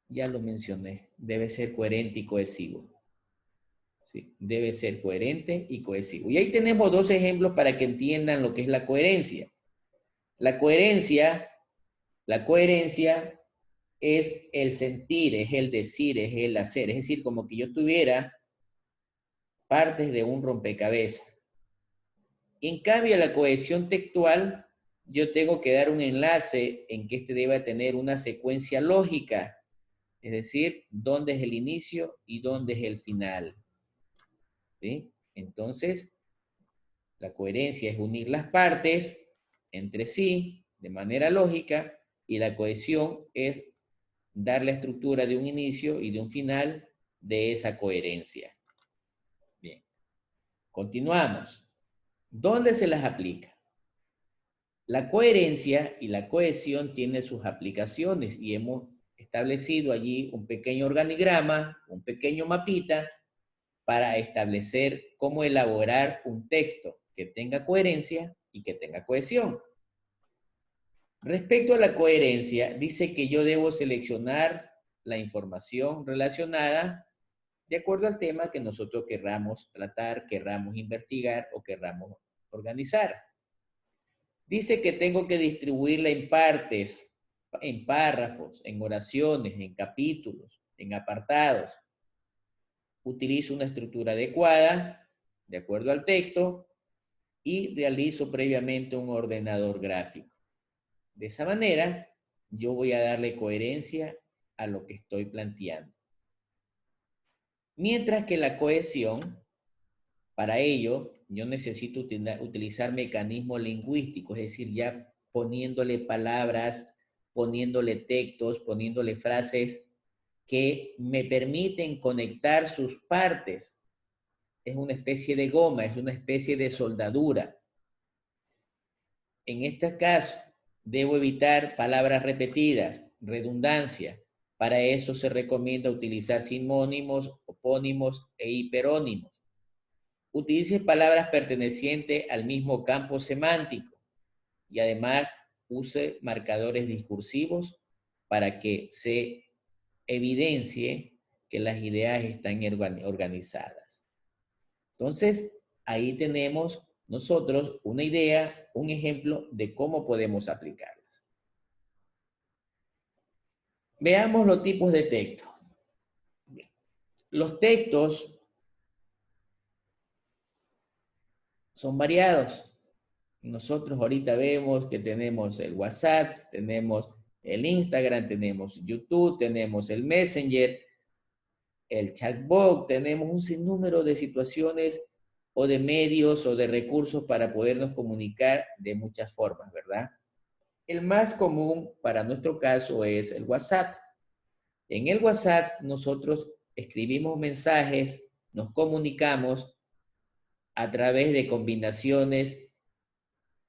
ya lo mencioné, debe ser coherente y cohesivo. ¿Sí? Debe ser coherente y cohesivo. Y ahí tenemos dos ejemplos para que entiendan lo que es la coherencia. La coherencia es el sentir, es el decir, es el hacer. Es decir, como que yo tuviera partes de un rompecabezas. En cambio, la cohesión textual, yo tengo que dar un enlace en que este deba tener una secuencia lógica. Es decir, dónde es el inicio y dónde es el final. ¿Sí? Entonces, la coherencia es unir las partes entre sí de manera lógica y la cohesión es dar la estructura de un inicio y de un final de esa coherencia. Bien, continuamos. ¿Dónde se las aplica? La coherencia y la cohesión tienen sus aplicaciones y hemos establecido allí un pequeño organigrama, un pequeño mapita para establecer cómo elaborar un texto que tenga coherencia y que tenga cohesión. Respecto a la coherencia, dice que yo debo seleccionar la información relacionada de acuerdo al tema que nosotros querramos tratar, querramos investigar o querramos organizar. Dice que tengo que distribuirla en partes, en párrafos, en oraciones, en capítulos, en apartados. Utilizo una estructura adecuada, de acuerdo al texto, y realizo previamente un ordenador gráfico. De esa manera, yo voy a darle coherencia a lo que estoy planteando. Mientras que la cohesión, para ello, yo necesito utilizar mecanismos lingüísticos, es decir, ya poniéndole palabras, poniéndole textos, poniéndole frases que me permiten conectar sus partes. Es una especie de goma, es una especie de soldadura. En este caso, debo evitar palabras repetidas, redundancia. Para eso se recomienda utilizar sinónimos, opónimos e hiperónimos. Utilice palabras pertenecientes al mismo campo semántico y además use marcadores discursivos para que se evidencie que las ideas están organizadas. Entonces, ahí tenemos nosotros una idea, un ejemplo de cómo podemos aplicarlas. Veamos los tipos de texto. Los textos son variados. Nosotros ahorita vemos que tenemos el WhatsApp, tenemos el Instagram, tenemos YouTube, tenemos el Messenger, el chatbot, tenemos un sinnúmero de situaciones o de medios o de recursos para podernos comunicar de muchas formas, ¿verdad? El más común para nuestro caso es el WhatsApp. En el WhatsApp nosotros escribimos mensajes, nos comunicamos a través de combinaciones,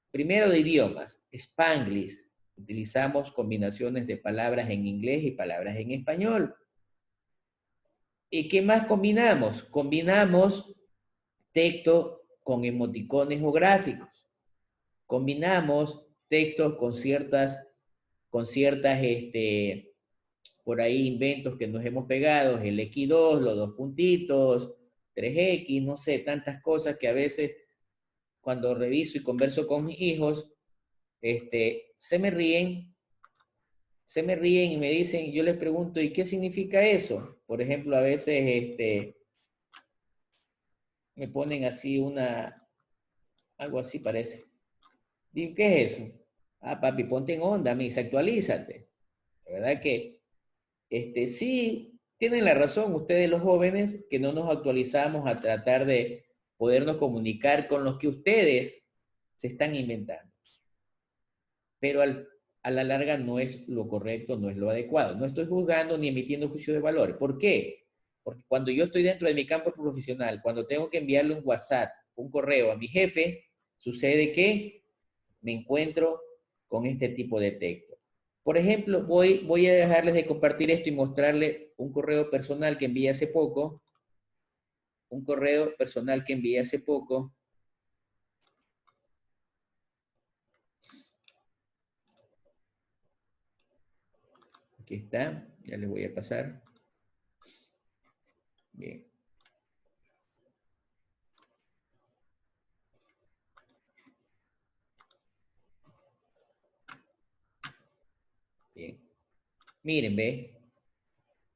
primero de idiomas, Spanglish. Utilizamos combinaciones de palabras en inglés y palabras en español. ¿Y qué más combinamos? Combinamos texto con emoticones o gráficos. Combinamos textos con ciertas, por ahí inventos que nos hemos pegado, el X2, los dos puntitos, 3X, no sé, tantas cosas que a veces cuando reviso y converso con mis hijos, se me ríen y me dicen, yo les pregunto, ¿y qué significa eso? Por ejemplo, a veces me ponen así algo así parece. Digo, ¿qué es eso? Ah, papi, ponte en onda, mis, actualízate. La verdad que, sí, tienen la razón ustedes los jóvenes, que no nos actualizamos a tratar de podernos comunicar con los que ustedes se están inventando. Pero a la larga no es lo correcto, no es lo adecuado. No estoy juzgando ni emitiendo juicio de valor. ¿Por qué? Porque cuando yo estoy dentro de mi campo profesional, cuando tengo que enviarle un WhatsApp, un correo a mi jefe, sucede que me encuentro con este tipo de texto. Por ejemplo, voy a dejarles de compartir esto y mostrarles un correo personal que envié hace poco. Un correo personal que envié hace poco. Aquí está, ya les voy a pasar. Bien. Bien. Miren, ve.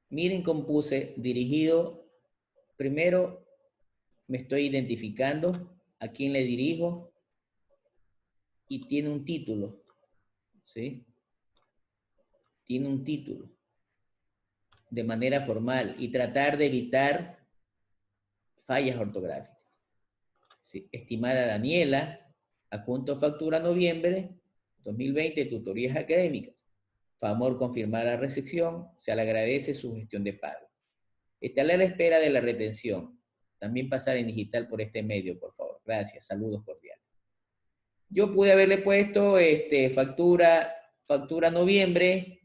Miren cómo puse dirigido. Primero me estoy identificando a quién le dirijo y tiene un título. ¿Sí? Tiene un título de manera formal y tratar de evitar fallas ortográficas. Sí. Estimada Daniela, adjunto factura noviembre 2020, tutorías académicas. Favor confirmar la recepción, se le agradece su gestión de pago. Estaré a la espera de la retención. También pasar en digital por este medio, por favor. Gracias, saludos cordiales. Yo pude haberle puesto factura noviembre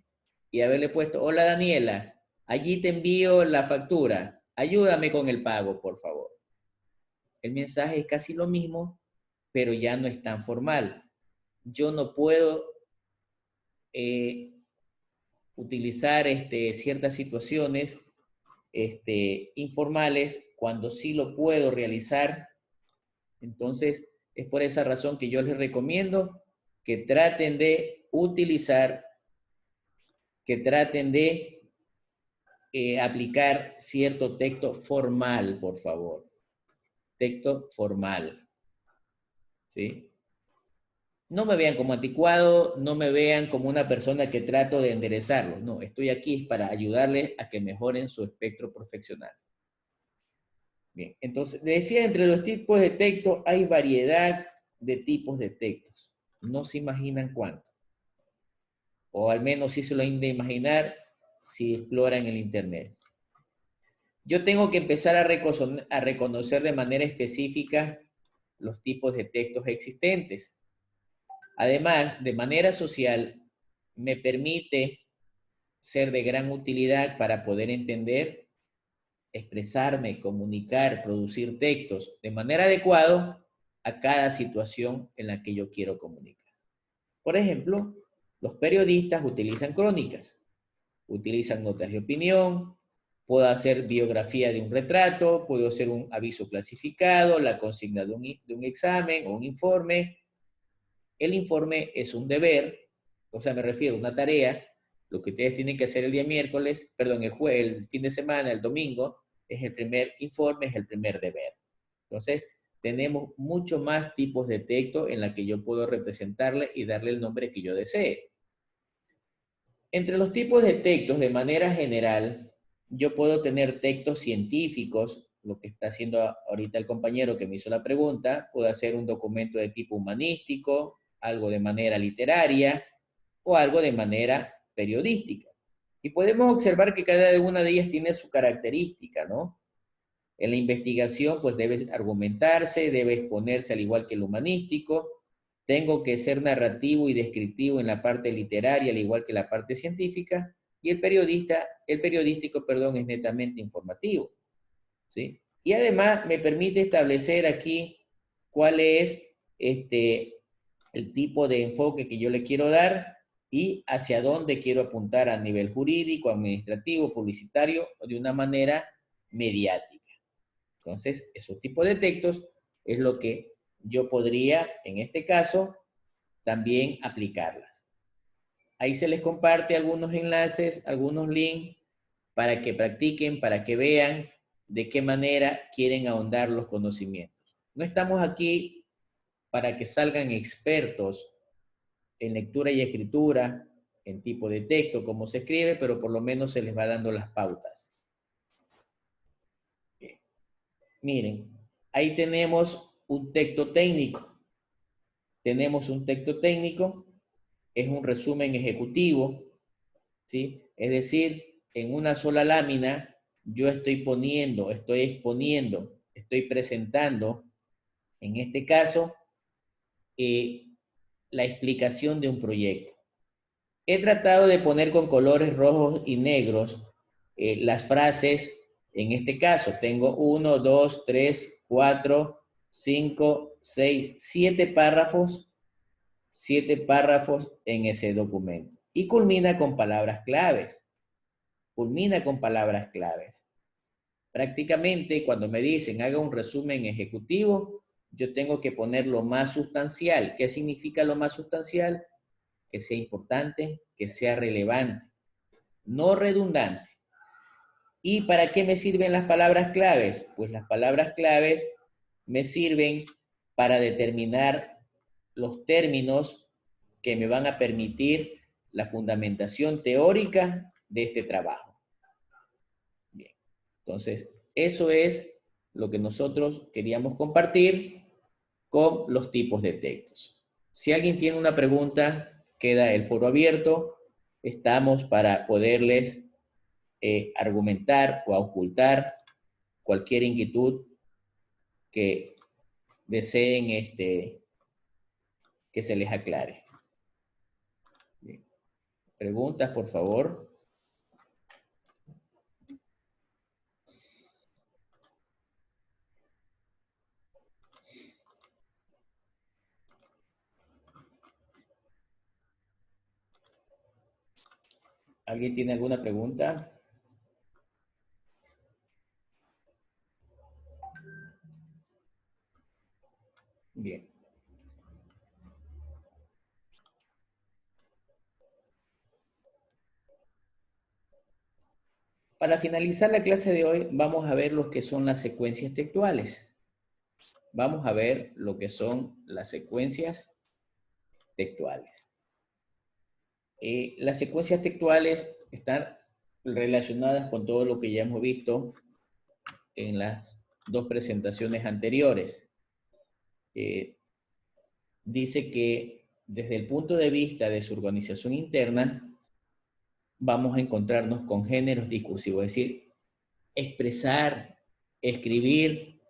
y haberle puesto, hola Daniela, allí te envío la factura, ayúdame con el pago, por favor. El mensaje es casi lo mismo, pero ya no es tan formal. Yo no puedo utilizar ciertas situaciones informales cuando sí lo puedo realizar. Entonces, es por esa razón que yo les recomiendo que traten de utilizar, que traten de aplicar cierto texto formal, por favor. Texto formal. ¿Sí? No me vean como anticuado, no me vean como una persona que trato de enderezarlo. No, estoy aquí para ayudarles a que mejoren su espectro profesional. Bien, entonces, decía, entre los tipos de texto hay variedad de tipos de textos. No se imaginan cuánto. O al menos sí se lo han de imaginar si exploran el Internet. Yo tengo que empezar a reconocer de manera específica los tipos de textos existentes. Además, de manera social, me permite ser de gran utilidad para poder entender, expresarme, comunicar, producir textos de manera adecuada a cada situación en la que yo quiero comunicar. Por ejemplo, los periodistas utilizan crónicas, utilizan notas de opinión, puedo hacer biografía de un retrato, puedo hacer un aviso clasificado, la consigna de un examen o un informe. El informe es un deber, o sea, me refiero a una tarea, lo que ustedes tienen que hacer el día miércoles, perdón, el fin de semana, el domingo, es el primer informe, es el primer deber. Entonces, tenemos muchos más tipos de texto en la que yo puedo representarle y darle el nombre que yo desee. Entre los tipos de textos, de manera general, yo puedo tener textos científicos, lo que está haciendo ahorita el compañero que me hizo la pregunta, puedo hacer un documento de tipo humanístico, algo de manera literaria o algo de manera periodística. Y podemos observar que cada una de ellas tiene su característica, ¿no? En la investigación, pues debe argumentarse, debe exponerse al igual que el humanístico. Tengo que ser narrativo y descriptivo en la parte literaria, al igual que la parte científica. Y el periodístico, perdón, es netamente informativo, ¿sí? Y además me permite establecer aquí cuál es el tipo de enfoque que yo le quiero dar y hacia dónde quiero apuntar a nivel jurídico, administrativo, publicitario o de una manera mediática. Entonces, esos tipos de textos es lo que yo podría, en este caso, también aplicarlas. Ahí se les comparte algunos enlaces, algunos links para que practiquen, para que vean de qué manera quieren ahondar los conocimientos. No estamos aquí para que salgan expertos en lectura y escritura, en tipo de texto, cómo se escribe, pero por lo menos se les va dando las pautas. Bien. Miren, ahí tenemos un texto técnico. Tenemos un texto técnico, es un resumen ejecutivo, ¿sí? Es decir, en una sola lámina yo estoy poniendo, estoy exponiendo, estoy presentando, en este caso, la explicación de un proyecto. He tratado de poner con colores rojos y negros las frases. En este caso tengo 1, 2, 3, 4, 5, 6, 7 párrafos en ese documento. Y culmina con palabras claves. Culmina con palabras claves. Prácticamente cuando me dicen haga un resumen ejecutivo, yo tengo que poner lo más sustancial. ¿Qué significa lo más sustancial? Que sea importante, que sea relevante, no redundante. ¿Y para qué me sirven las palabras claves? Pues las palabras claves me sirven para determinar los términos que me van a permitir la fundamentación teórica de este trabajo. Bien, entonces eso es lo que nosotros queríamos compartir con los tipos de textos. Si alguien tiene una pregunta, queda el foro abierto. Estamos para poderles argumentar o ocultar cualquier inquietud que deseen que se les aclare. Bien. Preguntas, por favor. ¿Alguien tiene alguna pregunta? Bien. Para finalizar la clase de hoy, vamos a ver lo que son las secuencias textuales. Vamos a ver lo que son las secuencias textuales. Las secuencias textuales están relacionadas con todo lo que ya hemos visto en las dos presentaciones anteriores. Dice que desde el punto de vista de su organización interna, vamos a encontrarnos con géneros discursivos, es decir, expresar, escribir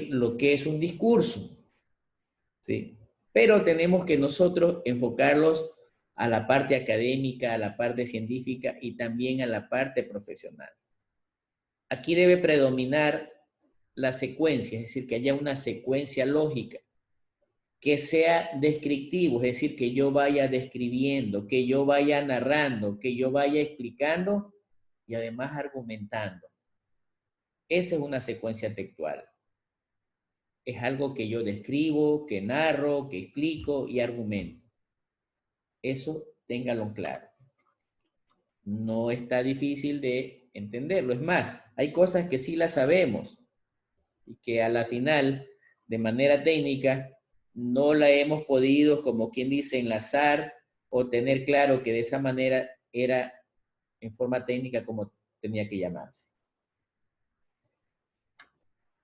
lo que es un discurso, ¿sí? Pero tenemos que nosotros enfocarlos a la parte académica, a la parte científica y también a la parte profesional. Aquí debe predominar la secuencia, es decir, que haya una secuencia lógica, que sea descriptivo, es decir, que yo vaya describiendo, que yo vaya narrando, que yo vaya explicando y además argumentando. Esa es una secuencia textual. Es algo que yo describo, que narro, que explico y argumento. Eso téngalo claro. No está difícil de entenderlo. Es más, hay cosas que sí las sabemos y que a la final, de manera técnica, no la hemos podido, como quien dice, enlazar o tener claro que de esa manera era en forma técnica como tenía que llamarse.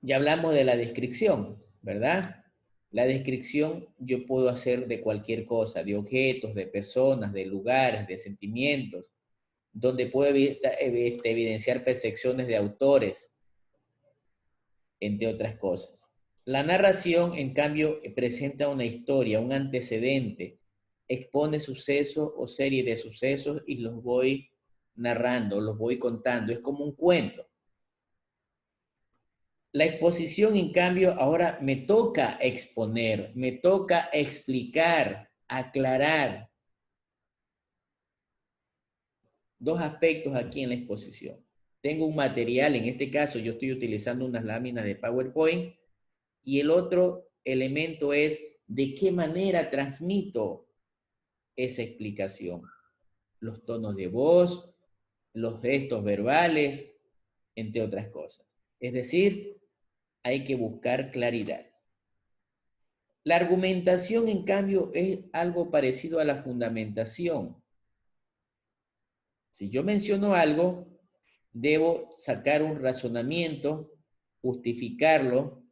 Ya hablamos de la descripción, ¿verdad? La descripción yo puedo hacer de cualquier cosa, de objetos, de personas, de lugares, de sentimientos, donde puedo evidenciar percepciones de autores, entre otras cosas. La narración, en cambio, presenta una historia, un antecedente, expone sucesos o serie de sucesos y los voy narrando, los voy contando, es como un cuento. La exposición, en cambio, ahora me toca exponer, me toca explicar, aclarar. Dos aspectos aquí en la exposición. Tengo un material, en este caso yo estoy utilizando unas láminas de PowerPoint, y el otro elemento es de qué manera transmito esa explicación. Los tonos de voz, los gestos verbales, entre otras cosas. Es decir, hay que buscar claridad. La argumentación, en cambio, es algo parecido a la fundamentación. Si yo menciono algo, debo sacar un razonamiento, justificarlo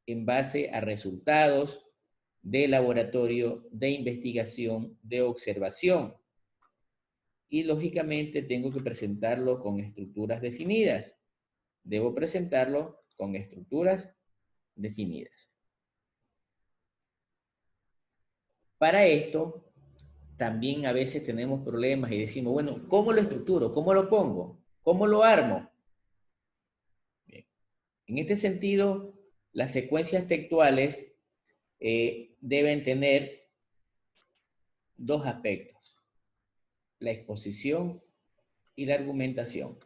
en base a resultados de laboratorio, de investigación, de observación. Y lógicamente tengo que presentarlo con estructuras definidas. Debo presentarlo con estructuras definidas. Para esto, también a veces tenemos problemas y decimos, bueno, ¿cómo lo estructuro? ¿Cómo lo pongo? ¿Cómo lo armo? Bien. En este sentido, las secuencias textuales deben tener dos aspectos: la exposición y la argumentación.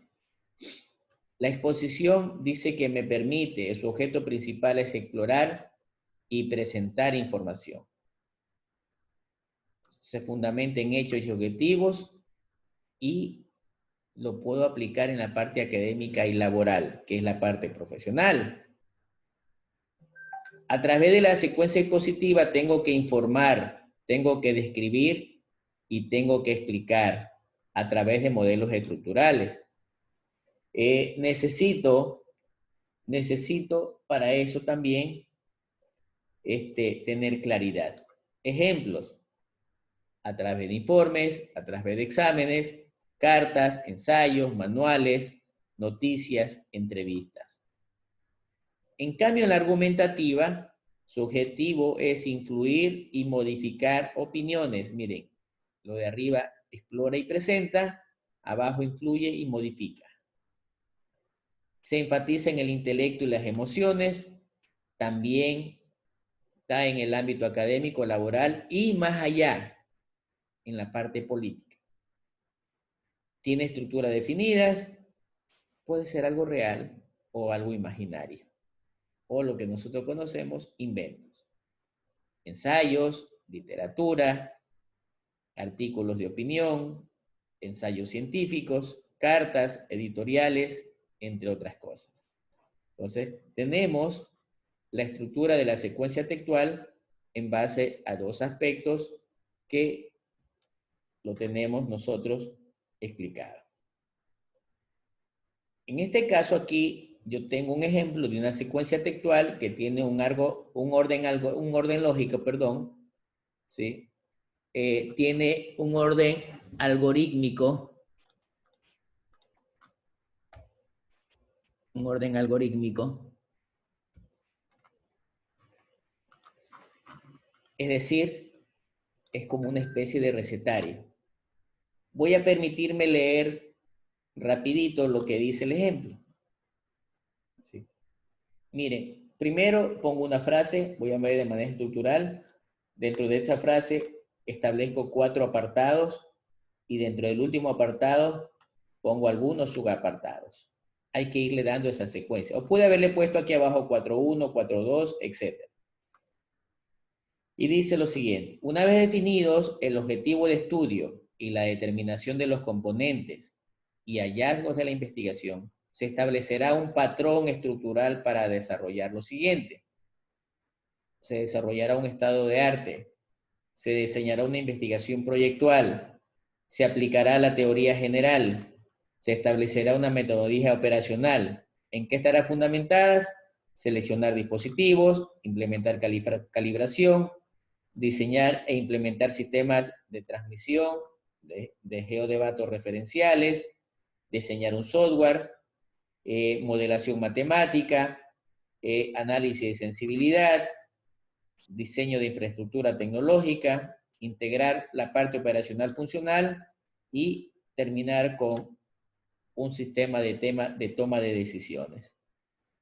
La exposición dice que me permite, su objeto principal es explorar y presentar información. Se fundamenta en hechos y objetivos y lo puedo aplicar en la parte académica y laboral, que es la parte profesional. A través de la secuencia expositiva tengo que informar, tengo que describir y tengo que explicar a través de modelos estructurales. Necesito para eso también tener claridad. Ejemplos: a través de informes, a través de exámenes, cartas, ensayos, manuales, noticias, entrevistas. En cambio, en la argumentativa, su objetivo es influir y modificar opiniones. Miren, lo de arriba explora y presenta, abajo influye y modifica. Se enfatiza en el intelecto y las emociones, también está en el ámbito académico, laboral y más allá, en la parte política. Tiene estructuras definidas, puede ser algo real o algo imaginario, o lo que nosotros conocemos, inventos. Ensayos, literatura, artículos de opinión, ensayos científicos, cartas, editoriales, entre otras cosas. Entonces, tenemos la estructura de la secuencia textual en base a dos aspectos que lo tenemos nosotros explicado. En este caso aquí, yo tengo un ejemplo de una secuencia textual que tiene un orden lógico, perdón, ¿sí? Tiene un orden algorítmico, es decir, es como una especie de recetario. Voy a permitirme leer rapidito lo que dice el ejemplo. ¿Sí? Miren, primero pongo una frase, voy a ver de manera estructural. Dentro de esa frase establezco 4 apartados y dentro del último apartado pongo algunos subapartados. Hay que irle dando esa secuencia. O pude haberle puesto aquí abajo 4.1, 4.2, etc. Y dice lo siguiente: una vez definidos el objetivo de estudio y la determinación de los componentes y hallazgos de la investigación, se establecerá un patrón estructural para desarrollar lo siguiente. Se desarrollará un estado de arte, se diseñará una investigación proyectual, se aplicará la teoría general, se establecerá una metodología operacional. ¿En qué estará fundamentada? Seleccionar dispositivos, implementar calibración, diseñar e implementar sistemas de transmisión, de geodatos referenciales, diseñar un software, modelación matemática, análisis de sensibilidad, diseño de infraestructura tecnológica, integrar la parte operacional funcional y terminar con un sistema de toma de decisiones.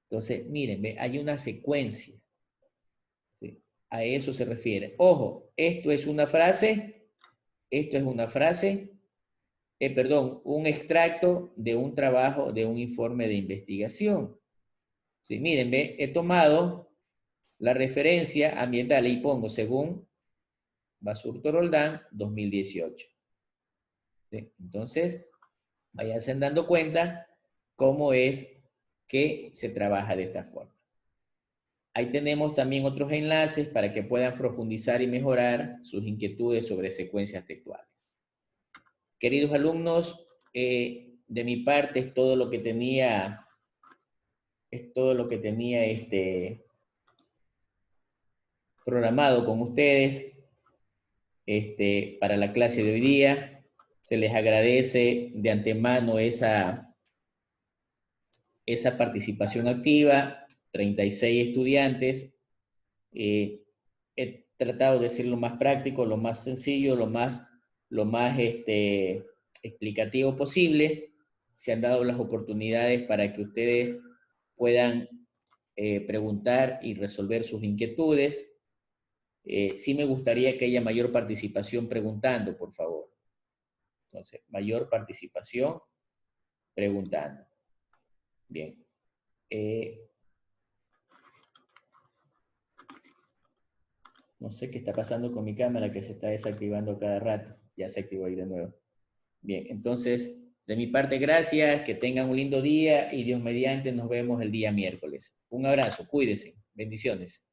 Entonces, miren, hay una secuencia. ¿Sí? A eso se refiere. Ojo, esto es una frase, un extracto de un trabajo, de un informe de investigación. Sí, miren, he tomado la referencia ambiental y pongo según Basurto Roldán 2018. ¿Sí? Entonces, váyanse dando cuenta cómo es que se trabaja de esta forma. Ahí tenemos también otros enlaces para que puedan profundizar y mejorar sus inquietudes sobre secuencias textuales. Queridos alumnos, de mi parte es todo lo que tenía, programado con ustedes para la clase de hoy día. Se les agradece de antemano esa participación activa, 36 estudiantes. He tratado de ser lo más práctico, lo más sencillo, lo más explicativo posible. Se han dado las oportunidades para que ustedes puedan preguntar y resolver sus inquietudes. Sí me gustaría que haya mayor participación preguntando, por favor. Entonces, mayor participación preguntando. Bien. No sé qué está pasando con mi cámara que se está desactivando cada rato. Ya se activó ahí de nuevo. Bien, entonces, de mi parte, gracias. Que tengan un lindo día y Dios mediante nos vemos el día miércoles. Un abrazo, cuídense. Bendiciones.